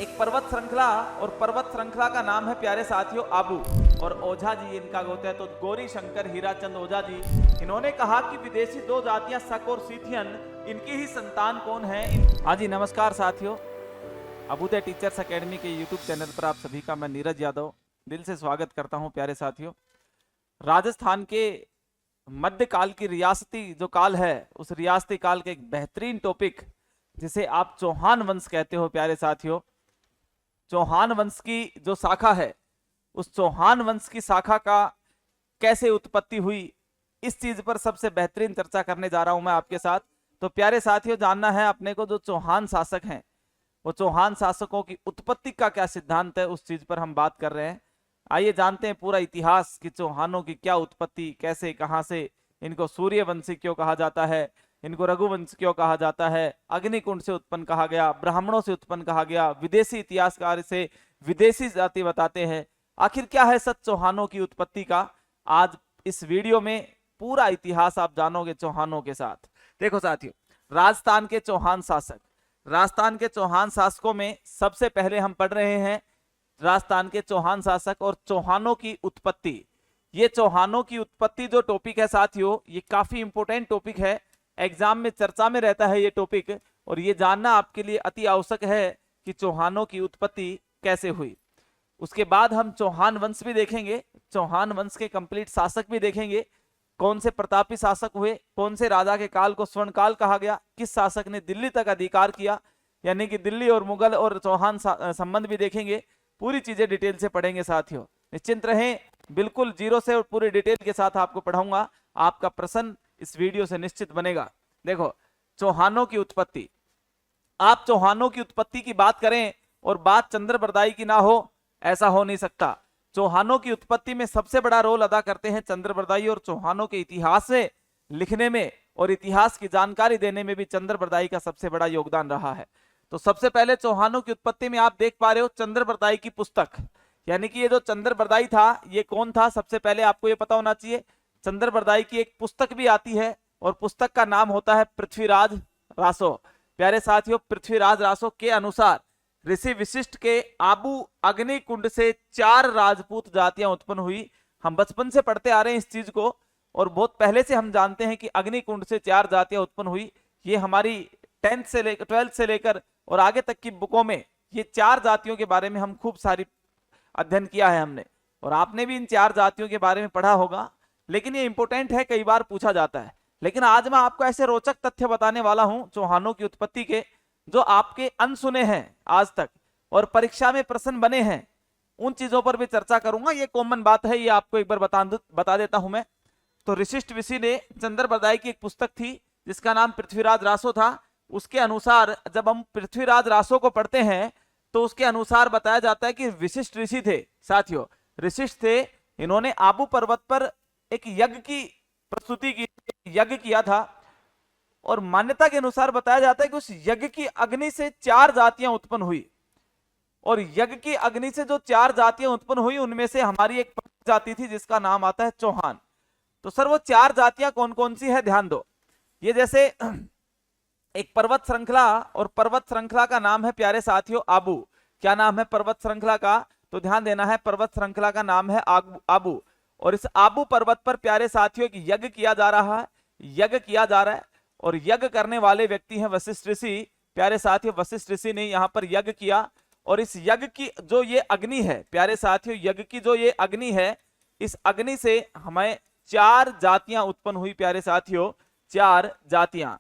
एक पर्वत श्रृंखला, और पर्वत श्रृंखला का नाम है प्यारे साथियों आबू, और ओझा जी इनका होता है। तो गौरी शंकर हीराचंद ओझा जी, इन्होंने कहा कि विदेशी दो जातियां शक और सीथियन, इनकी ही संतान कौन है। हाँ जी, नमस्कार साथियों, अभ्युदय टीचर्स एकेडमी के यूट्यूब चैनल पर आप सभी का मैं नीरज यादव दिल से स्वागत करता हूं। प्यारे साथियों, राजस्थान के मध्यकाल की रियासती जो काल है, उस रियासती काल के एक बेहतरीन टॉपिक जिसे आप चौहान वंश कहते हो। प्यारे साथियों, चौहान वंश की जो शाखा है, उस चौहान वंश की शाखा का कैसे उत्पत्ति हुई, इस चीज पर सबसे बेहतरीन चर्चा करने जा रहा हूं मैं आपके साथ। तो प्यारे साथियों, जानना है अपने को जो चौहान शासक हैं, वो चौहान शासकों की उत्पत्ति का क्या सिद्धांत है, उस चीज पर हम बात कर रहे हैं। आइए जानते हैं पूरा इतिहास कि चौहानों की क्या उत्पत्ति, कैसे, कहां से, इनको सूर्यवंशी क्यों कहा जाता है, इनको रघुवंश क्यों कहा जाता है, अग्निकुंड से उत्पन्न कहा गया, ब्राह्मणों से उत्पन्न कहा गया, विदेशी इतिहासकार इसे विदेशी जाति बताते हैं। आखिर क्या है सच चौहानों की उत्पत्ति का, आज इस वीडियो में पूरा इतिहास आप जानोगे चौहानों के साथ। देखो साथियों, राजस्थान के चौहान शासक, राजस्थान के चौहान शासकों में सबसे पहले हम पढ़ रहे हैं राजस्थान के चौहान शासक और चौहानों की उत्पत्ति। ये चौहानों की उत्पत्ति जो टॉपिक है साथियों, ये काफी इंपोर्टेंट टॉपिक है, एग्जाम में चर्चा में रहता है ये टॉपिक, और ये जानना आपके लिए अति आवश्यक है कि चौहानों की उत्पत्ति कैसे हुई। उसके बाद हम चौहान वंश भी देखेंगे, चौहान वंश के कंप्लीट शासक भी देखेंगे, कौन से प्रतापी शासक हुए, कौन से राजा के काल को स्वर्ण काल कहा गया, किस शासक ने दिल्ली तक अधिकार किया, यानी कि दिल्ली और मुगल और चौहान संबंध भी देखेंगे। पूरी चीजें डिटेल से पढ़ेंगे साथियों, निश्चिंत रहें, बिल्कुल जीरो से और पूरी डिटेल के साथ आपको पढ़ाऊंगा। आपका प्रश्न इस वीडियो से निश्चित बनेगा। देखो, चौहानों की उत्पत्ति, आप चौहानों की उत्पत्ति की बात करें और बात चंद्रबरदाई की ना हो, ऐसा हो नहीं सकता। चौहानों की उत्पत्ति में सबसे बड़ा रोल अदा करते हैं चंद्रबरदाई, और चौहानों के इतिहास से लिखने में और इतिहास की जानकारी देने में भी चंद्रबरदाई का सबसे बड़ा योगदान रहा है। तो सबसे पहले चौहानों की उत्पत्ति में आप देख पा रहे हो चंद्रबरदाई की पुस्तक, यानी कि ये जो चंद्रबरदाई था, ये कौन था, सबसे पहले आपको ये पता होना चाहिए। चंद्रबरदाई की एक पुस्तक भी आती है, और पुस्तक का नाम होता है पृथ्वीराज रासो। प्यारे साथियों, पृथ्वीराज रासो के अनुसार ऋषि वशिष्ठ के आबू अग्निकुंड से 4 राजपूत जातियां उत्पन्न हुई। हम बचपन से पढ़ते आ रहे हैं इस चीज को, और बहुत पहले से हम जानते हैं कि अग्निकुंड से 4 जातियां उत्पन्न हुई। ये हमारी 10th से लेकर 12th से लेकर और आगे तक की बुकों में ये 4 जातियों के बारे में हम खूब सारी अध्ययन किया है हमने, और आपने भी इन 4 जातियों के बारे में पढ़ा होगा। लेकिन ये इंपॉर्टेंट है, कई बार पूछा जाता है। लेकिन आज मैं आपको ऐसे रोचक तथ्य बताने वाला हूं चौहानों की उत्पत्ति के, जो आपके अनसुने हैं आज तक और परीक्षा में प्रश्न बने हैं, उन चीजों पर भी चर्चा करूंगा। ये कॉमन बात है, ये आपको एक बार बता देता हूं मैं। तो वशिष्ठ ऋषि ने चंद्रबरदाई की एक पुस्तक थी जिसका नाम पृथ्वीराज रासो था। उसके अनुसार जब हम पृथ्वीराज रासो को पढ़ते हैं तो उसके अनुसार बताया जाता है कि विशिष्ट ऋषि थे साथियों, वशिष्ठ थे, इन्होंने आबू पर्वत पर एक यज्ञ की प्रस्तुति की, यज्ञ किया था, और मान्यता के अनुसार बताया जाता है कि उस यज्ञ की अग्नि से 4 जातियां उत्पन्न हुई, और यज्ञ की अग्नि से जो 4 जातियां उत्पन्न हुई उनमें से हमारी एक जाति थी जिसका नाम आता है चौहान। तो सर वो 4 जातियां कौन कौन सी है, ध्यान दो। ये जैसे एक पर्वत श्रृंखला, और पर्वत श्रृंखला का नाम है प्यारे साथियों आबू। क्या नाम है पर्वत श्रृंखला का, तो ध्यान देना है, पर्वत श्रृंखला का नाम है आबू। और इस आबू पर्वत पर प्यारे साथियों एक यज्ञ किया जा रहा है, यज्ञ किया जा रहा है, और यज्ञ करने वाले व्यक्ति हैं वशिष्ठ ऋषि। प्यारे साथियों, वशिष्ठ ऋषि ने यहाँ पर यज्ञ किया, और इस यज्ञ की जो ये अग्नि है, प्यारे साथियों, यज्ञ की जो ये अग्नि है, इस अग्नि से हमें 4 जातियां उत्पन्न हुई। प्यारे साथियों, 4 जातियां,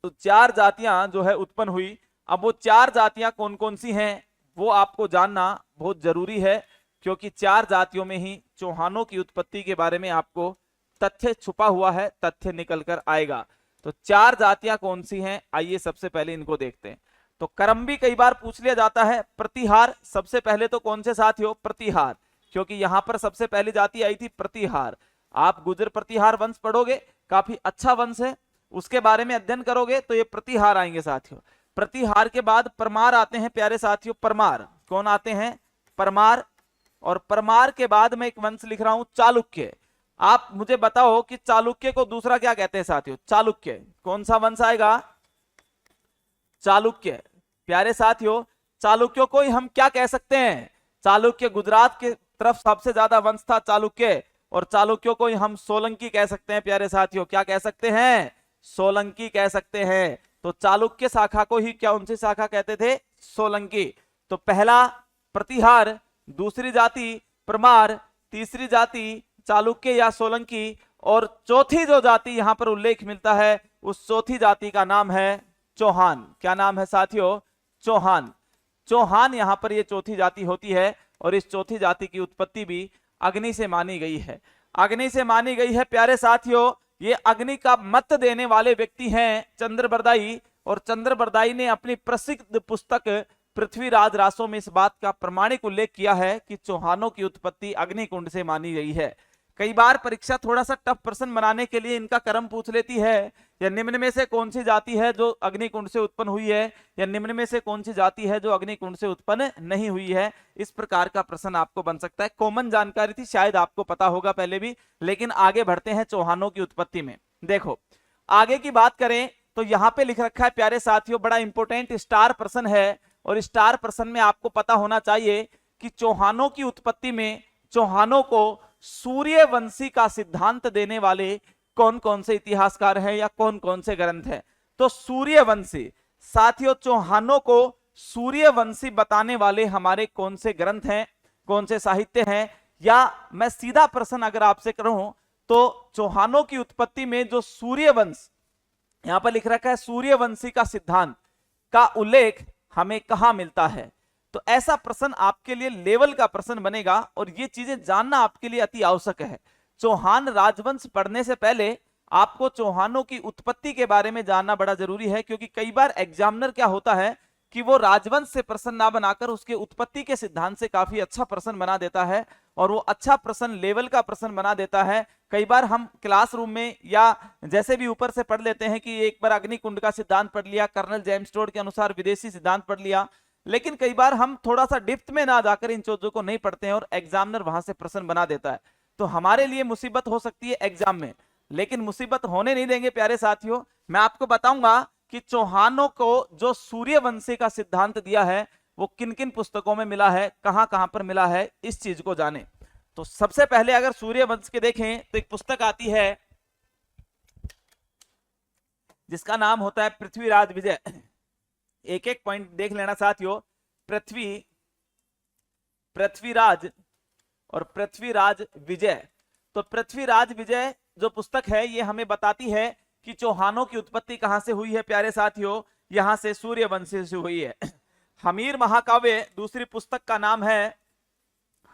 तो 4 जातियां जो है उत्पन्न हुई। अब वो 4 जातियां कौन कौन सी हैं वो आपको जानना बहुत जरूरी है, क्योंकि 4 जातियों में ही चौहानों की उत्पत्ति के बारे में आपको तथ्य छुपा हुआ है, तथ्य निकल कर आएगा। तो 4 जातियां कौन सी हैं, आइए सबसे पहले इनको देखते हैं। तो कर्म भी कई बार पूछ लिया जाता है। प्रतिहार सबसे पहले, तो कौन से साथियों, प्रतिहार, क्योंकि यहां पर सबसे पहली जाति आई थी प्रतिहार। आप गुजर प्रतिहार वंश पढ़ोगे, काफी अच्छा वंश है, उसके बारे में अध्ययन करोगे तो ये प्रतिहार आएंगे साथियों। प्रतिहार के बाद परमार आते हैं प्यारे साथियों, परमार, कौन आते हैं, परमार। और परमार के बाद मैं एक वंश लिख रहा हूं चालुक्य। आप मुझे बताओ कि चालुक्य को दूसरा क्या कहते हैं साथियों, चालुक्य, कौन सा वंश आएगा, चालुक्य। प्यारे साथियों, चालुक्यों को ही हम क्या कह सकते हैं? चालुक्य गुजरात के तरफ सबसे ज्यादा वंश था चालुक्य, और चालुक्यों को ही हम सोलंकी कह सकते हैं प्यारे साथियों। क्या कह सकते हैं? सोलंकी कह सकते हैं। तो चालुक्य शाखा को ही क्या उनसी शाखा कहते थे? सोलंकी। तो पहला प्रतिहार, दूसरी जाति परमार, तीसरी जाति चालुक्य या सोलंकी, और चौथी जो जाति यहां पर उल्लेख मिलता है उस चौथी जाति का नाम है चौहान। क्या नाम है साथियों? चौहान। चौहान यहां पर ये चौथी जाति होती है, और इस चौथी जाति की उत्पत्ति भी अग्नि से मानी गई है। अग्नि से मानी गई है प्यारे साथियों। ये अग्नि का मत देने वाले व्यक्ति हैं चंद्रबरदाई, और चंद्रबरदाई ने अपनी प्रसिद्ध पुस्तक पृथ्वीराज रासों में इस बात का प्रमाणिक उल्लेख किया है कि चौहानों की उत्पत्ति अग्निकुंड से मानी गई है। कई बार परीक्षा थोड़ा सा टफ प्रश्न बनाने के लिए इनका क्रम पूछ लेती है, या निम्न में से कौन सी जाति है जो अग्निकुंड से उत्पन्न हुई है, या निम्न में से कौन सी जाति है जो अग्निकुंड से उत्पन्न नहीं हुई है। इस प्रकार का प्रश्न आपको बन सकता है। कॉमन जानकारी थी, शायद आपको पता होगा पहले भी, लेकिन आगे बढ़ते हैं चौहानों की उत्पत्ति में। देखो आगे की बात करें तो यहां पे लिख रखा है प्यारे साथियों, बड़ा इंपॉर्टेंट स्टार प्रश्न है, और स्टार प्रश्न में आपको पता होना चाहिए कि चौहानों की उत्पत्ति में चौहानों को सूर्यवंशी का सिद्धांत देने वाले कौन कौन से इतिहासकार हैं या कौन कौन से ग्रंथ हैं। तो सूर्यवंशी साथियों, चौहानों को सूर्यवंशी बताने वाले हमारे कौन से ग्रंथ हैं, कौन से साहित्य हैं? या मैं सीधा प्रश्न अगर आपसे करूं तो चौहानों की उत्पत्ति में जो सूर्यवंश यहां पर लिख रखा है, सूर्यवंशी का सिद्धांत का उल्लेख हमें कहां मिलता है? तो ऐसा प्रश्न आपके लिए लेवल का प्रश्न बनेगा, और ये चीजें जानना आपके लिए अति आवश्यक है। चौहान राजवंश पढ़ने से पहले आपको चौहानों की उत्पत्ति के बारे में जानना बड़ा जरूरी है, क्योंकि कई बार एग्जामिनर क्या होता है कि वो राजवंश से प्रश्न ना बनाकर उसके उत्पत्ति के सिद्धांत से काफी अच्छा प्रश्न बना देता है, और वो अच्छा प्रश्न लेवल का प्रश्न बना देता है। कई बार हम क्लासरूम में या जैसे भी ऊपर से पढ़ लेते हैं कि एक बार अग्निकुंड का सिद्धांत पढ़ लिया, कर्नल जेम्स टोड के अनुसार विदेशी सिद्धांत पढ़ लिया, लेकिन कई बार हम थोड़ा सा डिप्थ में ना जाकर इन चीजों को नहीं पढ़ते हैं और एग्जामिनर वहां से प्रश्न बना देता है। तो हमारे लिए मुसीबत हो सकती है एग्जाम में, लेकिन मुसीबत होने नहीं देंगे प्यारे साथियों। मैं आपको बताऊंगा कि चौहानों को जो सूर्यवंशी का सिद्धांत दिया है वो किन किन पुस्तकों में मिला है, कहां कहां पर मिला है, इस चीज को जाने। तो सबसे पहले अगर सूर्यवंश के देखें तो एक पुस्तक आती है जिसका नाम होता है पृथ्वीराज विजय। एक एक पॉइंट देख लेना साथियों। पृथ्वीराज और पृथ्वीराज विजय। तो पृथ्वीराज विजय जो पुस्तक है ये हमें बताती है कि चौहानों की उत्पत्ति कहां से हुई है प्यारे साथियों, यहां से सूर्यवंश से हुई है। हमीर महाकाव्य दूसरी पुस्तक का नाम है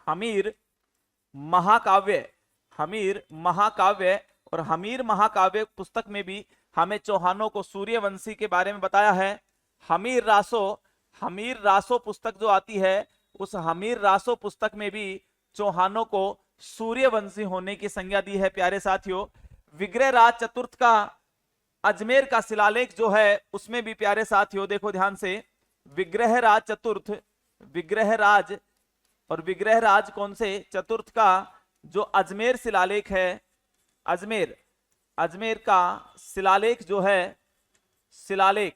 हमीर महाकाव्य। हमीर महाकाव्य, और हमीर महाकाव्य पुस्तक में भी हमें चौहानों को सूर्यवंशी के बारे में बताया है। हमीर रासो पुस्तक जो आती है उस हमीर रासो पुस्तक में भी चौहानों को सूर्यवंशी होने की संज्ञा दी है प्यारे साथियों। विग्रहराज चतुर्थ का अजमेर का शिलालेख जो है उसमें भी प्यारे साथियों देखो ध्यान से, विग्रहराज चतुर्थ, विग्रहराज और विग्रहराज कौन से चतुर्थ का जो अजमेर शिलालेख है, अजमेर का शिलालेख जो है, शिलालेख,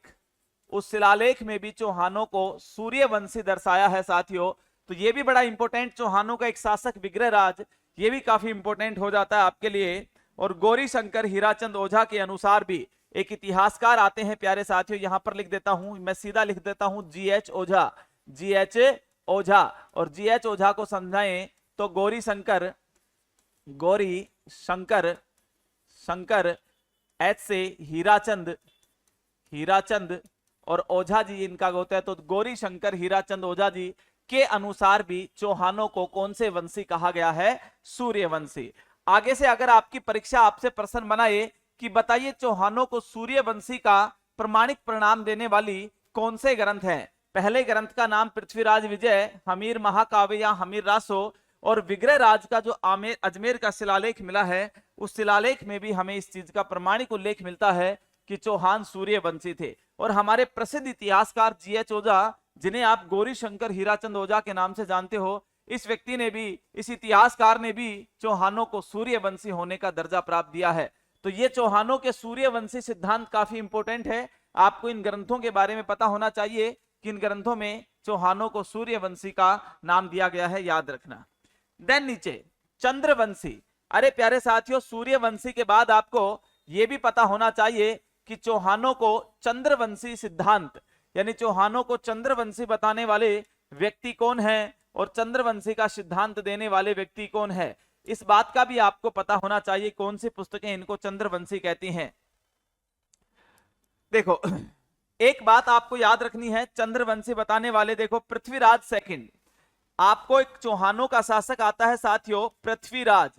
उस शिलालेख में भी चौहानों को सूर्यवंशी दर्शाया है साथियों। तो ये भी बड़ा इंपॉर्टेंट, चौहानों का एक शासक विग्रहराज, ये भी काफी इंपॉर्टेंट हो जाता है आपके लिए। और गौरी शंकर हीराचंद ओझा के अनुसार भी एक इतिहासकार आते हैं प्यारे साथियों, यहां पर लिख देता हूं, मैं सीधा लिख देता हूं GH ओझा, GH ओझा। और GH ओझा को समझाएं तो गौरी शंकर H से हीराचंद और ओझा जी इनका होता है। तो गौरी शंकर हीराचंद ओझा जी के अनुसार भी चौहानों को कौन से वंशी कहा गया है? सूर्यवंशी। आगे से अगर आपकी परीक्षा आपसे प्रश्न बनाए कि बताइए चौहानों को सूर्यवंशी का प्रमाणिक परिणाम देने वाली कौन से ग्रंथ हैं? पहले ग्रंथ का नाम पृथ्वीराज विजय, हमीर महाकाव्य या हमीर रासो, और विग्रहराज का जो अजमेर का शिलालेख मिला है उस शिलालेख में भी हमें इस चीज का प्रमाणिक उल्लेख मिलता है कि चौहान सूर्यवंशी थे। और हमारे प्रसिद्ध इतिहासकार GH ओझा, जिन्हें आप गौरी शंकर हीराचंद ओझा के नाम से जानते हो, इस व्यक्ति ने भी, इस इतिहासकार ने भी चौहानों को सूर्यवंशी होने का दर्जा प्राप्त दिया है। तो ये चौहानों के सूर्यवंशी सिद्धांत काफी इंपॉर्टेंट है, आपको इन ग्रंथों के बारे में पता होना चाहिए कि इन ग्रंथों में चौहानों को सूर्यवंशी का नाम दिया गया है, याद रखना। देन नीचे चंद्रवंशी। अरे प्यारे साथियों, सूर्यवंशी के बाद आपको यह भी पता होना चाहिए कि चौहानों को चंद्रवंशी सिद्धांत यानी चौहानों को चंद्रवंशी बताने वाले व्यक्ति कौन है और चंद्रवंशी का सिद्धांत देने वाले व्यक्ति कौन है, इस बात का भी आपको पता होना चाहिए। कौन सी पुस्तकें इनको चंद्रवंशी कहती हैं। देखो एक बात आपको याद रखनी है, चंद्रवंशी बताने वाले देखो पृथ्वीराज सेकंड। आपको एक चौहानों का शासक आता है साथियों पृथ्वीराज,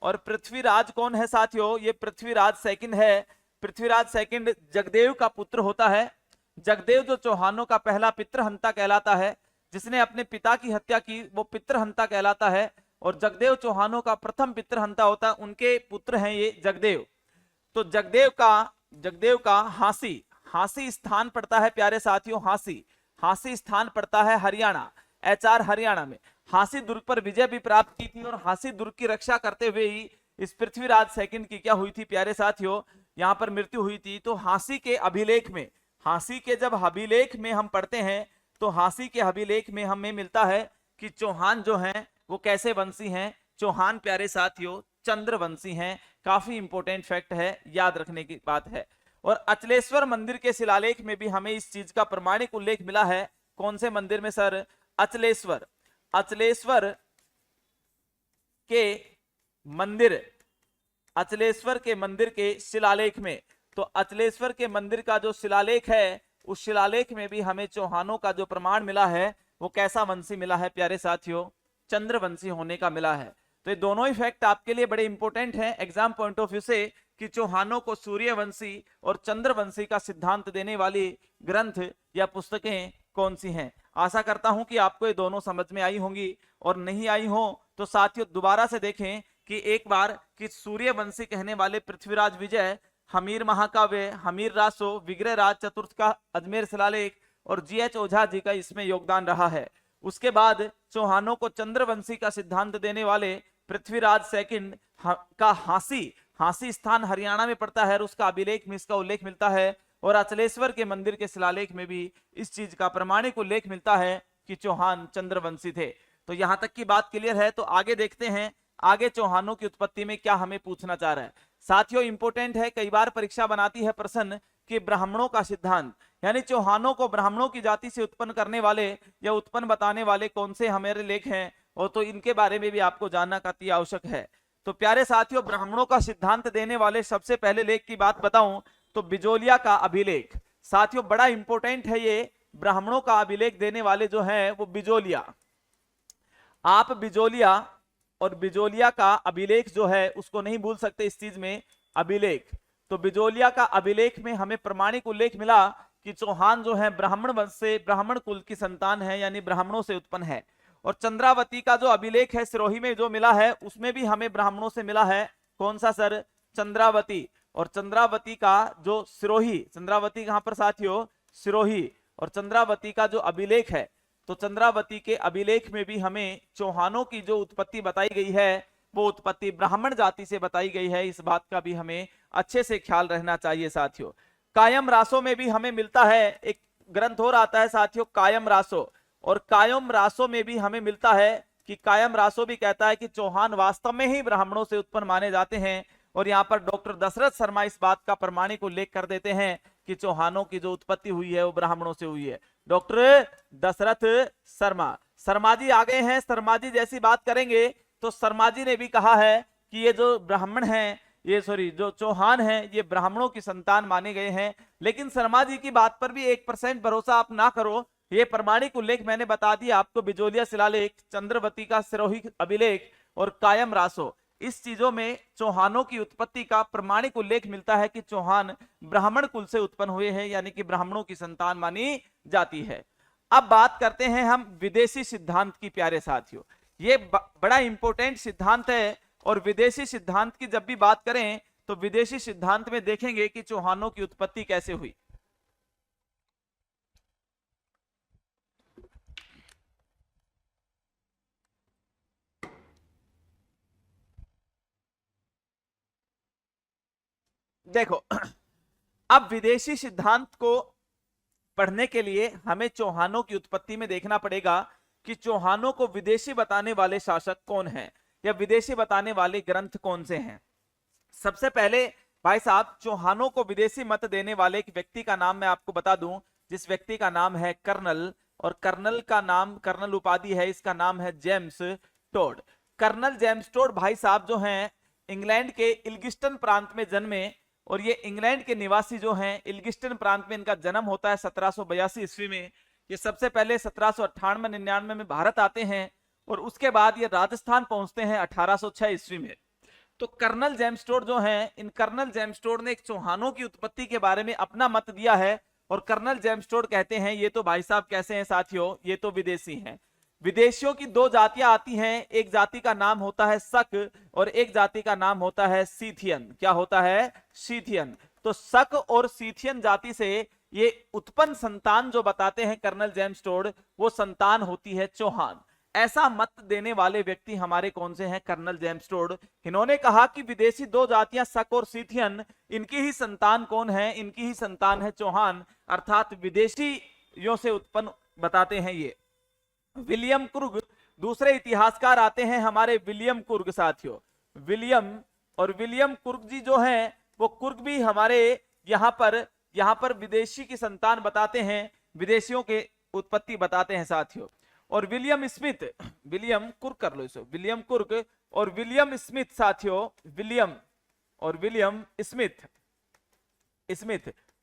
और पृथ्वीराज कौन है साथियों, ये पृथ्वीराज सेकंड है। पृथ्वीराज सेकंड जगदेव का पुत्र होता है। जगदेव जो चौहानों का पहला पितृहंता कहलाता है, जिसने अपने पिता की हत्या की वो पितृहंता कहलाता है। और जगदेव चौहानों का प्रथम पितृहंता होता है, उनके पुत्र हैं ये जगदेव। तो जगदेव का हांसी स्थान पड़ता है प्यारे साथियों, हांसी स्थान पड़ता है हरियाणा, एचआर हरियाणा में। हांसी दुर्ग पर विजय भी प्राप्त की थी और हांसी दुर्ग की रक्षा करते हुए ही इस पृथ्वीराज सेकंड की क्या हुई थी प्यारे साथियों, यहां पर मृत्यु हुई थी। तो हांसी के अभिलेख में, हांसी के जब अभिलेख में हम पढ़ते हैं तो हांसी के अभिलेख में हमें मिलता है कि चौहान जो हैं वो कैसे वंशी हैं। चौहान प्यारे साथियों चंद्रवंशी हैं। काफी इंपॉर्टेंट फैक्ट है, याद रखने की बात है। और अचलेश्वर मंदिर के शिलालेख में भी हमें इस चीज का प्रमाणिक उल्लेख मिला है। कौन से मंदिर में सर, अचलेश्वर के मंदिर के शिलालेख में। तो अचलेश्वर के मंदिर का जो शिलालेख है उस शिलालेख में भी हमें चौहानों का जो प्रमाण मिला है वो कैसा वंशी मिला है प्यारे साथियों, चंद्रवंशी होने का मिला है। तो ये दोनों ही फैक्ट आपके लिए बड़े इंपॉर्टेंट हैं एग्जाम पॉइंट ऑफ व्यू से, कि चौहानों को सूर्यवंशी और चंद्रवंशी का सिद्धांत देने वाली ग्रंथ या पुस्तकें कौन सी हैं। आशा करता हूं कि आपको ये दोनों समझ में आई होंगी, और नहीं आई हो तो साथियों दोबारा से देखें कि एक बार कि सूर्यवंशी कहने वाले पृथ्वीराज विजय, हमीर महाकाव्य, हमीर रासो, विग्रह राज चतुर्थ का अजमेर शिलालेख और जीएच ओझा जी का इसमें योगदान रहा है। उसके बाद चौहानों को चंद्रवंशी का सिद्धांत देने वाले पृथ्वीराज सेकंड का हांसी स्थान हरियाणा में पड़ता है और उसका अभिलेख में इसका उल्लेख मिलता है। और अचलेश्वर के मंदिर के शिलालेख में भी इस चीज का प्रमाणिक उल्लेख मिलता है कि चौहान चंद्रवंशी थे। तो यहां तक की बात क्लियर है। तो आगे देखते हैं, आगे चौहानों की उत्पत्ति में क्या हमें पूछना चाह रहा है। साथियों इंपॉर्टेंट है, कई बार परीक्षा बनाती है प्रश्न कि ब्राह्मणों का सिद्धांत, यानी चौहानों को ब्राह्मणों की जाति से उत्पन्न करने वाले या उत्पन्न बताने वाले कौन से हमारे लेख हैं, और तो इनके बारे में भी आपको जानना काफी आवश्यक है। तो प्यारे साथियों ब्राह्मणों का सिद्धांत देने वाले सबसे पहले लेख की बात बताऊं तो बिजोलिया का अभिलेख। साथियों बड़ा इंपॉर्टेंट है ये, ब्राह्मणों का अभिलेख देने वाले जो हैं वो बिजोलिया। आप बिजोलिया और बिजोलिया का अभिलेख जो है उसको नहीं भूल सकते इस चीज में, अभिलेख। तो बिजोलिया का अभिलेख में हमें प्रमाणिक उल्लेख मिला कि चौहान जो है ब्राह्मण वंश से, ब्राह्मण कुल की संतान है, यानी ब्राह्मणों से उत्पन्न है। और चंद्रावती का जो अभिलेख है सिरोही में जो मिला है उसमें भी हमें ब्राह्मणों से मिला है। कौन सा सर, चंद्रावती। और चंद्रावती का जो सिरोही, चंद्रावती कहां पर साथियों, सिरोही। और चंद्रावती का जो अभिलेख है तो चंद्रावती के अभिलेख में भी हमें चौहानों की जो उत्पत्ति बताई गई है वो उत्पत्ति ब्राह्मण जाति से बताई गई है। इस बात का भी हमें अच्छे से ख्याल रहना चाहिए साथियों। कायम रासो में भी हमें मिलता है, एक ग्रंथ और आता है साथियों कायम रासो, और कायम रासो में भी हमें मिलता है कि कायम रासो भी कहता है कि चौहान वास्तव में ही ब्राह्मणों से उत्पन्न माने जाते हैं। और यहाँ पर डॉक्टर दशरथ शर्मा इस बात का प्रमाणिक उल्लेख कर देते हैं कि चौहानों की जो उत्पत्ति हुई है वो ब्राह्मणों से हुई है। डॉक्टर दशरथ शर्मा जी आ गए हैं। शर्मा जी जैसी बात करेंगे तो शर्मा जी ने भी कहा है कि ये जो ब्राह्मण हैं, ये जो चौहान हैं ये ब्राह्मणों की संतान माने गए हैं। लेकिन शर्मा जी की बात पर भी 1% भरोसा आप ना करो, ये प्रमाणिक उल्लेख मैंने बता दिया आपको, बिजोलिया शिलालेख, चंद्रवती का सिरोही अभिलेख और कायम रासो, इस चीजों में चौहानों की उत्पत्ति का प्रमाणिक उल्लेख मिलता है कि चौहान ब्राह्मण कुल से उत्पन्न हुए हैं, यानी कि ब्राह्मणों की संतान मानी जाती है। अब बात करते हैं हम विदेशी सिद्धांत की प्यारे साथियों। ये बड़ा इंपॉर्टेंट सिद्धांत है, और विदेशी सिद्धांत की जब भी बात करें तो विदेशी सिद्धांत में देखेंगे कि चौहानों की उत्पत्ति कैसे हुई। देखो अब विदेशी सिद्धांत को पढ़ने के लिए हमें चौहानों की उत्पत्ति में देखना पड़ेगा कि चौहानों को विदेशी बताने वाले शासक कौन हैं या विदेशी बताने वाले ग्रंथ कौन से हैं। सबसे पहले भाई साहब चौहानों को विदेशी मत देने वाले एक व्यक्ति का नाम मैं आपको बता दूं, जिस व्यक्ति का नाम है कर्नल, और कर्नल का नाम, कर्नल उपाधि है, इसका नाम है James Tod. Colonel James Tod भाई साहब जो हैं इंग्लैंड के इल्गिस्टन प्रांत में जन्मे, और ये इंग्लैंड के निवासी जो हैं, इल्गिस्टन प्रांत में इनका जन्म होता है 1782 ईस्वी में। ये सबसे पहले 1798-99 में भारत आते हैं और उसके बाद ये राजस्थान पहुंचते हैं 1806 ईस्वी में। तो कर्नल जेम्स टोड जो हैं, इन कर्नल जेम्स टोड ने एक चौहानों की उत्पत्ति के बारे में अपना मत दिया है, और कर्नल जेम्स टोड कहते हैं ये तो भाई साहब कैसे हैं साथियों, ये तो विदेशी हैं। विदेशियों की दो जातियां आती हैं, एक जाति का नाम होता है शक और एक जाति का नाम होता है सीथियन। क्या होता है? सीथियन। तो शक और सीथियन जाति से ये उत्पन्न संतान जो बताते हैं कर्नल जेम्स टोड, वो संतान होती है चौहान। ऐसा मत देने वाले व्यक्ति हमारे कौन से हैं? Colonel James Tod. इन्होंने कहा कि विदेशी दो जातियां शक और सीथियन, इनकी ही संतान कौन है? इनकी ही संतान है चौहान, अर्थात विदेशियों से उत्पन्न बताते हैं ये। विलियम कुर्ग दूसरे इतिहासकार आते हैं हमारे, विलियम कुर्ग साथियों, विलियम कुर्ग जी जो हैं वो कुर्ग भी हमारे यहाँ पर विदेशी की संतान बताते हैं, विदेशियों के उत्पत्ति बताते हैं साथियों। और विलियम स्मिथ, विलियम कुर्ग कर लो इसे, विलियम कुर्ग और विलियम स्मिथ साथियों, विलियम स्मिथ।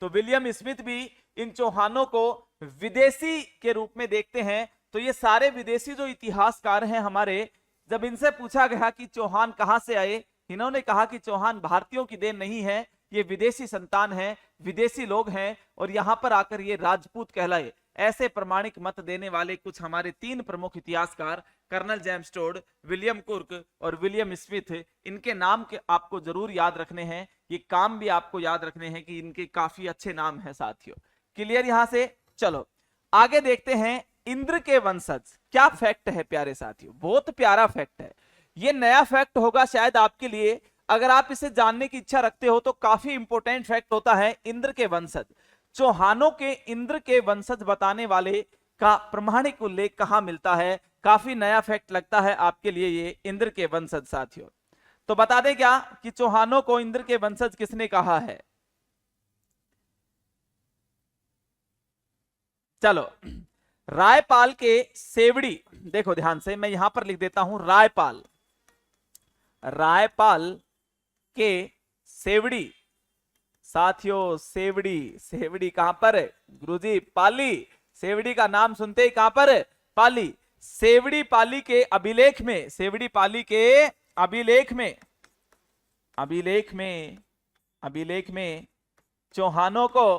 तो विलियम स्मिथ भी इन चौहानों को विदेशी के रूप में देखते हैं। तो ये सारे विदेशी जो इतिहासकार हैं हमारे, जब इनसे पूछा गया कि चौहान कहां से आए, इन्होंने कहा कि चौहान भारतीयों की देन नहीं है, ये विदेशी संतान है, विदेशी लोग हैं और यहां पर आकर ये राजपूत कहलाए। ऐसे प्रमाणिक मत देने वाले कुछ हमारे तीन प्रमुख इतिहासकार, कर्नल जेम्स टोड, विलियम कुर्क और विलियम स्मिथ, इनके नाम के आपको जरूर याद रखने हैं। ये काम भी आपको याद रखने हैं कि इनके काफी अच्छे नाम हैं साथियों। क्लियर यहां से? चलो आगे देखते हैं। इंद्र के वंशज, क्या फैक्ट है प्यारे साथियों, बहुत प्यारा फैक्ट है। ये नया फैक्ट होगा शायद आपके लिए, अगर आप इसे जानने की इच्छा रखते हो तो काफी इंपॉर्टेंट फैक्ट होता है इंद्र के वंशज। चौहानों के इंद्र के वंशज बताने वाले का प्रमाणिक उल्लेख कहां मिलता है? काफी नया फैक्ट लगता है आपके लिए ये इंद्र के वंशज साथियों। तो बता दें क्या कि चौहानों को इंद्र के वंशज किसने कहा है? चलो, रायपाल के सेवड़ी, देखो ध्यान से, मैं यहां पर लिख देता हूं रायपाल के सेवड़ी साथियों। सेवड़ी कहां पर है गुरुजी? पाली। सेवड़ी का नाम सुनते ही कहां पर है? पाली। सेवड़ी पाली के अभिलेख में, सेवड़ी पाली के अभिलेख में चौहानों को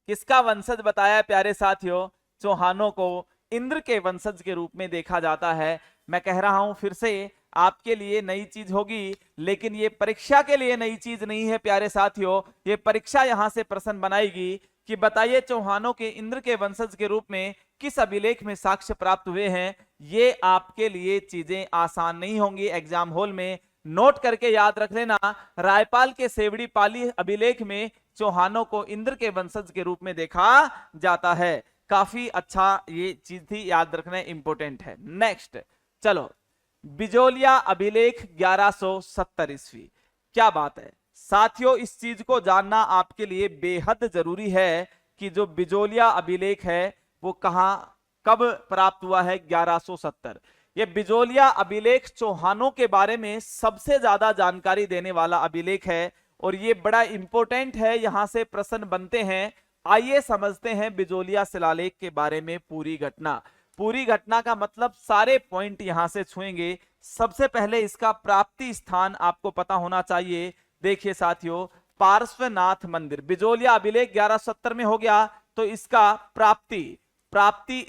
किसका वंशज बताया है प्यारे साथियों? चौहानों को इंद्र के वंशज के रूप में देखा जाता है। मैं कह रहा हूं फिर से, आपके लिए नई चीज होगी, लेकिन ये परीक्षा के लिए नई चीज नहीं है प्यारे साथियों। ये परीक्षा यहां से प्रश्न बनाएगी कि बताइए चौहानों के इंद्र के वंशज के रूप में किस अभिलेख में साक्ष्य प्राप्त हुए हैं। ये आपके लिए चीजें आसान नहीं होंगी एग्जाम हॉल में, नोट करके याद रख लेना। रायपाल के सेवड़ी पाली अभिलेख में चौहानों को इंद्र के वंशज के रूप में देखा जाता है। काफी अच्छा ये चीज थी, याद रखना इंपॉर्टेंट है। नेक्स्ट चलो, बिजोलिया अभिलेख 1170 ईस्वी। क्या बात है साथियों, इस चीज को जानना आपके लिए बेहद जरूरी है कि जो बिजोलिया अभिलेख है वो कहां कब प्राप्त हुआ है? 1170। ये बिजोलिया अभिलेख चौहानों के बारे में सबसे ज्यादा जानकारी देने वाला अभिलेख है और ये बड़ा इंपॉर्टेंट है, यहां से प्रश्न बनते हैं। आइए समझते हैं बिजोलिया शिलालेख के बारे में पूरी घटना का मतलब सारे पॉइंट यहां से छुएंगे। सबसे पहले इसका प्राप्ति स्थान आपको पता होना चाहिए। देखिए साथियों, पार्श्वनाथ मंदिर, बिजोलिया अभिलेख 1170 में हो गया, तो इसका प्राप्ति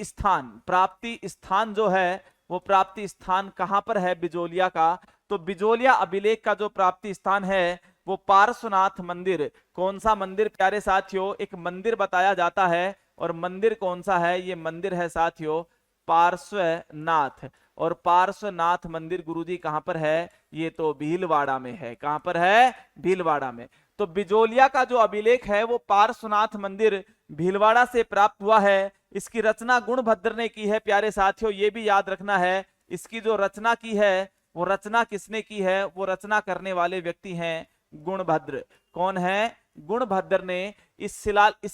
स्थान जो है वो प्राप्ति स्थान कहां पर है बिजोलिया का? तो बिजोलिया अभिलेख का जो प्राप्ति स्थान है वो पार्श्वनाथ मंदिर। कौन सा मंदिर प्यारे साथियों? एक मंदिर बताया जाता है, और मंदिर कौन सा है? ये मंदिर है साथियों पार्श्वनाथ। और पार्श्वनाथ मंदिर गुरुजी कहां पर है? ये तो भीलवाड़ा में है। कहां पर है? भीलवाड़ा में। तो बिजोलिया का जो अभिलेख है वो पार्श्वनाथ मंदिर भीलवाड़ा से प्राप्त हुआ है। इसकी रचना गुणभद्र ने की है प्यारे साथियों, ये भी याद रखना है। इसकी जो रचना की है वो रचना किसने की है? वो रचना करने वाले व्यक्ति हैं गुणभद्र। कौन है? गुणभद्र ने इस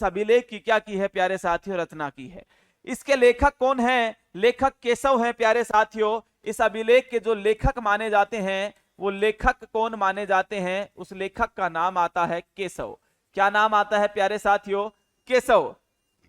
अभिलेख की क्या की है प्यारे साथियों? रचना की है। इसके लेखक कौन है? लेखक केशव हैं प्यारे साथियों। इस अभिलेख के जो लेखक माने जाते हैं वो लेखक कौन माने जाते हैं? उस लेखक का नाम आता है केशव। क्या नाम आता है प्यारे साथियों? केशव।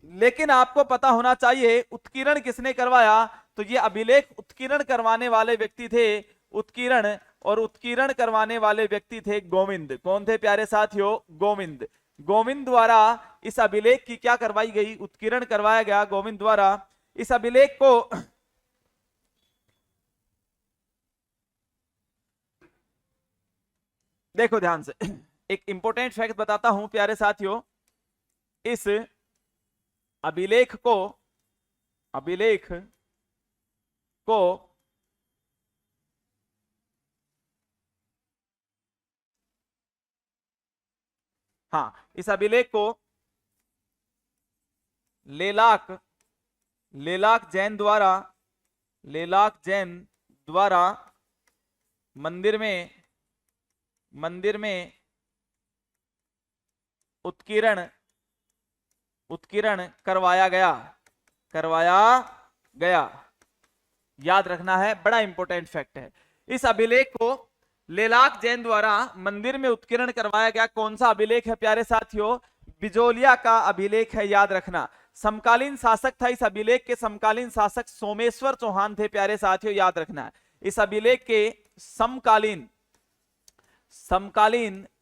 लेकिन आपको पता होना चाहिए उत्कीर्ण किसने करवाया? तो ये अभिलेख उत्कीर्ण करवाने वाले व्यक्ति थे उत्कीर्ण, और उत्कीर्ण करवाने वाले व्यक्ति थे गोविंद। कौन थे प्यारे साथियों? गोविंद। गोविंद द्वारा इस अभिलेख की क्या करवाई गई? उत्कीर्ण करवाया गया गोविंद द्वारा। इस अभिलेख को देखो ध्यान से, एक इंपॉर्टेंट फैक्ट बताता हूं प्यारे साथियों। इस अभिलेख को इस अभिलेख को लेलाक जैन द्वारा मंदिर में उत्कीर्ण करवाया गया। याद रखना है, बड़ा इंपॉर्टेंट फैक्ट है। इस अभिलेख को लेलाक जैन द्वारा मंदिर में उत्कीर्ण करवाया गया। कौन सा अभिलेख है प्यारे साथियों? बिजोलिया का अभिलेख है, याद रखना। समकालीन शासक था इस अभिलेख के, समकालीन शासक सोमेश्वर चौहान थे प्यारे साथियों, याद रखना। इस अभिलेख के समकालीन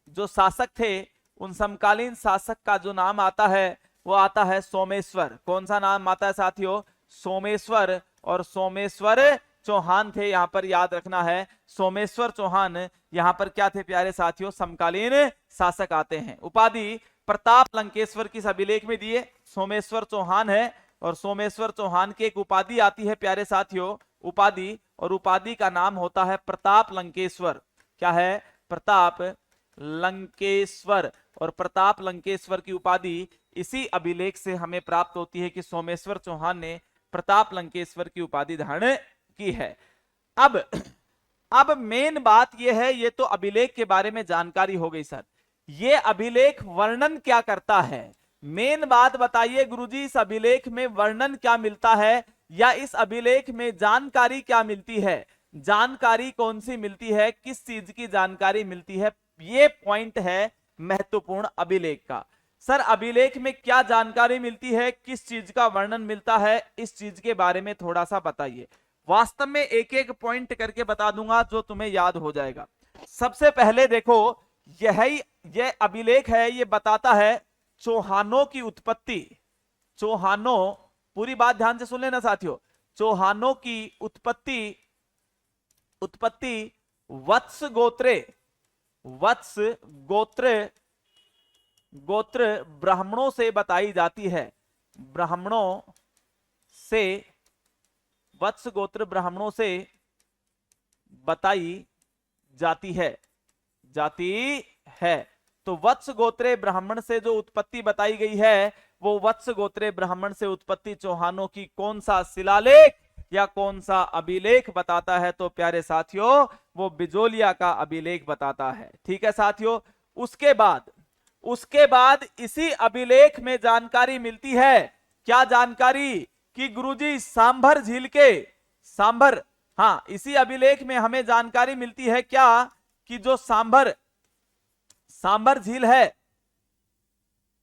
जो शासक थे उन समकालीन शासक का जो नाम आता है वो आता है सोमेश्वर। कौन सा नाम आता है साथियों? सोमेश्वर। और सोमेश्वर चौहान थे, यहां पर याद रखना है। सोमेश्वर चौहान यहां पर क्या थे प्यारे साथियों? समकालीन शासक आते हैं। उपाधि प्रताप लंकेश्वर किस अभिलेख में दिए? सोमेश्वर चौहान है, और सोमेश्वर चौहान की एक उपाधि आती है प्यारे साथियों, उपाधि, और उपाधि का नाम होता है प्रताप लंकेश्वर। क्या है? प्रताप लंकेश्वर। और प्रताप लंकेश्वर की उपाधि इसी अभिलेख से हमें प्राप्त होती है कि सोमेश्वर चौहान ने प्रताप लंकेश्वर की उपाधि धारण की है। अब मेन बात यह है, ये तो अभिलेख के बारे में जानकारी हो गई सर, ये अभिलेख वर्णन क्या करता है? मेन बात बताइए गुरुजी, इस अभिलेख में वर्णन क्या मिलता है, या इस अभिलेख में जानकारी क्या मिलती है? जानकारी कौन सी मिलती है? किस चीज की जानकारी मिलती है? ये पॉइंट है महत्वपूर्ण अभिलेख का। सर अभिलेख में क्या जानकारी मिलती है, किस चीज का वर्णन मिलता है, इस चीज के बारे में थोड़ा सा बताइए। वास्तव में एक एक पॉइंट करके बता दूंगा जो तुम्हें याद हो जाएगा। सबसे पहले देखो, यह अभिलेख है, ये बताता है चौहानों की उत्पत्ति। चौहानों, पूरी बात ध्यान से सुन लेना साथियों। चौहानों की उत्पत्ति वत्स गोत्र ब्राह्मणों से बताई जाती है। वत्स गोत्र ब्राह्मणों से बताई जाती है। तो वत्स गोत्रे ब्राह्मण से जो उत्पत्ति बताई गई है वो वत्स गोत्रे ब्राह्मण से उत्पत्ति चौहानों की कौन सा शिलालेख या कौन सा अभिलेख बताता है? तो प्यारे साथियों वो बिजोलिया का अभिलेख बताता है। ठीक है साथियों। उसके बाद इसी अभिलेख में जानकारी मिलती है, क्या जानकारी? कि गुरुजी सांभर झील के इसी अभिलेख में हमें जानकारी मिलती है क्या? कि जो सांभर झील है,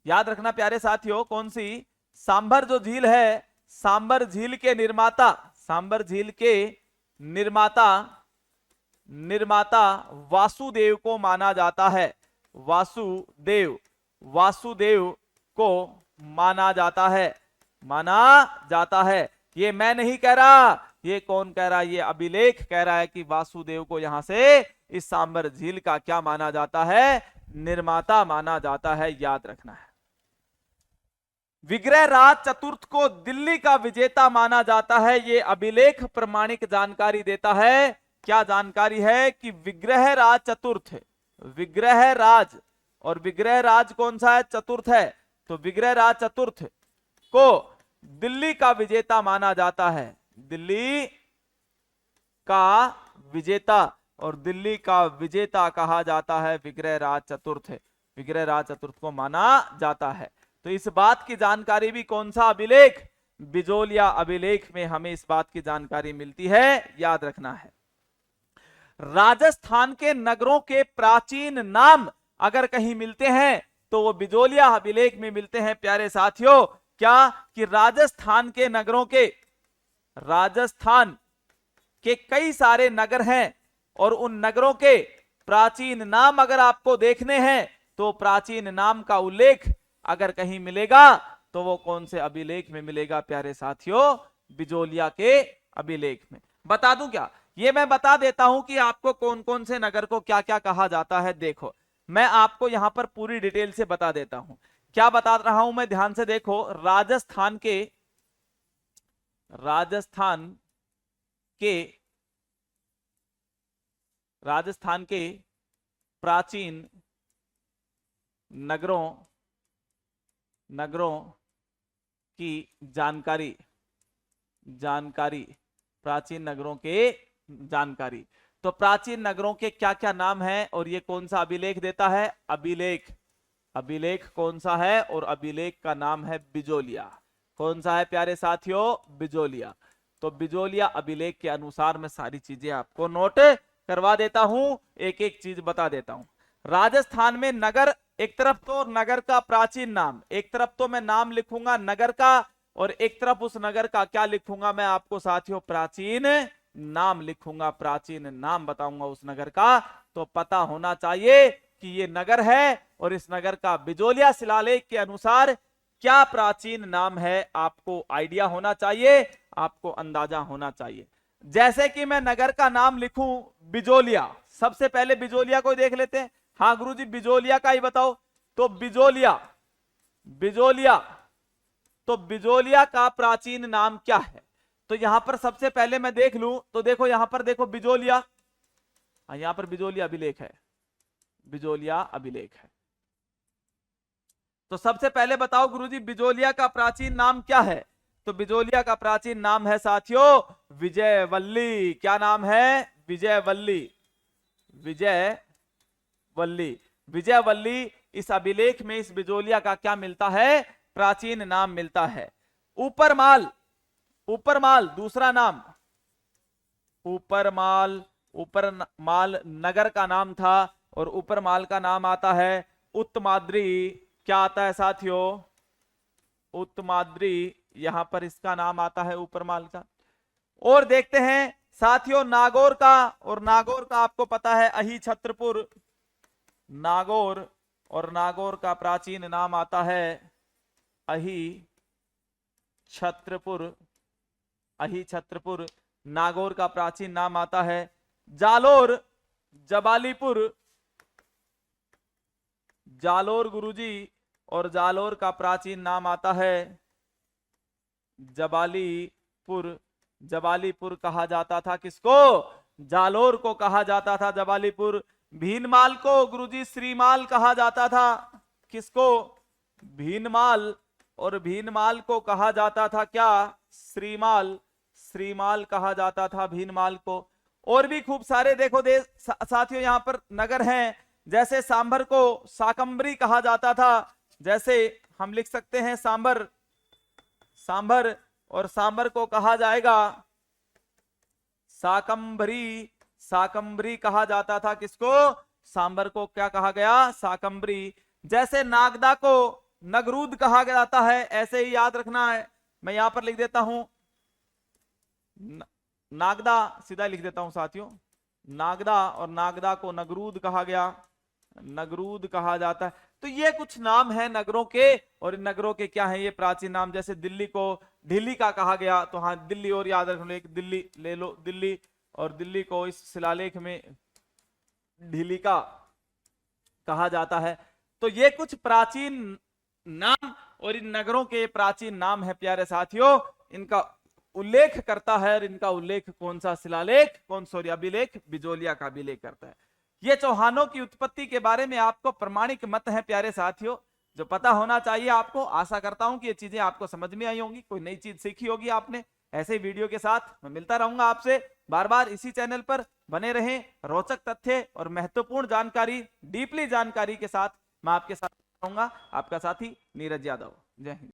याद रखना प्यारे साथियों, कौन सी? सांभर जो झील है, सांभर झील के निर्माता वासुदेव को माना जाता है। वासुदेव को माना जाता है। ये मैं नहीं कह रहा, ये कौन कह रहा है? ये अभिलेख कह रहा है कि वासुदेव को यहां से इस सांभर झील का क्या माना जाता है? निर्माता माना जाता है। याद रखना है। विग्रहराज चतुर्थ को दिल्ली का विजेता माना जाता है। ये अभिलेख प्रमाणिक जानकारी देता है। क्या जानकारी है कि विग्रहराज चतुर्थ, विग्रहराज, और विग्रहराज कौन सा है? चतुर्थ है। तो विग्रहराज चतुर्थ को दिल्ली का विजेता माना जाता है, दिल्ली का विजेता, और दिल्ली का विजेता कहा जाता है विग्रहराज चतुर्थ, विग्रहराज चतुर्थ को माना जाता है। तो इस बात की जानकारी भी कौन सा अभिलेख? बिजोलिया अभिलेख में हमें इस बात की जानकारी मिलती है, याद रखना है। राजस्थान के नगरों के प्राचीन नाम अगर कहीं मिलते हैं तो वो बिजोलिया अभिलेख में मिलते हैं प्यारे साथियों। क्या कि राजस्थान के नगरों के, राजस्थान के कई सारे नगर हैं और उन नगरों के प्राचीन नाम अगर आपको देखने हैं तो प्राचीन नाम का उल्लेख अगर कहीं मिलेगा तो वो कौन से अभिलेख में मिलेगा प्यारे साथियों? बिजोलिया के अभिलेख में। बता दूं क्या? ये मैं बता देता हूं कि आपको कौन कौन से नगर को क्या क्या कहा जाता है। देखो मैं आपको यहां पर पूरी डिटेल से बता देता हूं। क्या बता रहा हूं मैं, ध्यान से देखो। राजस्थान के प्राचीन नगरों की जानकारी, प्राचीन नगरों के जानकारी। तो प्राचीन नगरों के क्या क्या नाम हैं और ये कौन सा अभिलेख देता है? अभिलेख कौन सा है? और अभिलेख का नाम है बिजोलिया। कौन सा है प्यारे साथियों? बिजोलिया। तो बिजोलिया अभिलेख के अनुसार मैं सारी चीजें आपको नोट करवा देता हूं, एक एक चीज बता देता हूं। राजस्थान में नगर, एक तरफ तो नगर का प्राचीन नाम, एक तरफ तो मैं नाम लिखूंगा नगर का, और एक तरफ उस नगर का क्या लिखूंगा मैं आपको साथियों? प्राचीन नाम लिखूंगा, प्राचीन नाम बताऊंगा उस नगर का। तो पता होना चाहिए कि ये नगर है और इस नगर का बिजोलिया शिलालेख के अनुसार क्या प्राचीन नाम है, आपको आइडिया होना चाहिए, आपको अंदाजा होना चाहिए। जैसे कि मैं नगर का नाम लिखूं बिजोलिया, सबसे पहले बिजोलिया को देख लेते हैं। हाँ गुरुजी बिजोलिया का ही बताओ। तो बिजोलिया तो बिजोलिया का प्राचीन नाम क्या है? तो यहां पर सबसे पहले मैं देख लूं तो देखो, यहां पर देखो बिजोलिया, यहां पर बिजोलिया अभिलेख है, बिजोलिया अभिलेख है। तो सबसे पहले बताओ गुरुजी बिजोलिया का प्राचीन नाम क्या है? तो बिजोलिया का प्राचीन नाम है साथियों विजयवल्ली। क्या नाम है? विजयवल्ली। विजयवल्ली इस अभिलेख में इस बिजोलिया का क्या मिलता है? प्राचीन नाम मिलता है। ऊपरमाल दूसरा नाम, ऊपरमाल नगर का नाम था और ऊपरमाल का नाम आता है उत्तमाद्री। क्या आता है साथियों? उत्तमाद्री, यहां पर इसका नाम आता है ऊपरमाल का। और देखते हैं साथियों नागौर का, और नागौर का आपको पता है अही छत्रपुर, नागौर, और नागौर का प्राचीन नाम आता है अही छत्रपुर। नागौर का प्राचीन नाम आता है जालोर, जालोर गुरुजी, और जालोर का प्राचीन नाम आता है जबालीपुर कहा जाता था। किसको? जालोर को कहा जाता था जबालीपुर। भीनमाल को गुरुजी श्रीमाल कहा जाता था। किसको? भीनमाल, और भीनमाल को कहा जाता था क्या? श्रीमाल कहा जाता था भीनमाल को। और भी खूब सारे देखो साथियों यहां पर नगर हैं। जैसे सांभर को साकंबरी कहा जाता था, जैसे हम लिख सकते हैं सांभर, और सांभर को कहा जाएगा साकंबरी कहा जाता था। किसको? सांभर को क्या कहा गया? साकंबरी। जैसे नागदा को नगरूद कहा जाता है, ऐसे ही याद रखना है। मैं यहां पर लिख देता हूं नागदा, सीधा लिख देता हूं साथियों नागदा, और नागदा को नगरूद कहा गया, नगरूद कहा जाता है। तो ये कुछ नाम है नगरों के, और इन नगरों के क्या है ये प्राचीन नाम। जैसे दिल्ली को दिल्ली का कहा गया, तो हाँ दिल्ली और याद रख लो, एक दिल्ली ले लो, दिल्ली, और दिल्ली को इस शिलालेख में ढिली का कहा जाता है। तो ये कुछ प्राचीन नाम और इन नगरों के प्राचीन नाम है प्यारे साथियों, इनका उल्लेख करता है। और इनका उल्लेख कौन सा शिलालेख, अभिलेख बिजोलिया का अभिलेख करता है। ये चौहानों की उत्पत्ति के बारे में आपको प्रमाणिक मत है प्यारे साथियों, जो पता होना चाहिए आपको। आशा करता हूं कि ये चीजें आपको समझ में आई होंगी, कोई नई चीज सीखी होगी आपने। ऐसे ही वीडियो के साथ मैं मिलता रहूंगा आपसे बार बार इसी चैनल पर। बने रहें, रोचक तथ्य और महत्वपूर्ण जानकारी, डीपली जानकारी के साथ मैं आपके साथ रहूंगा। आपका साथी नीरज यादव। जय हिंद।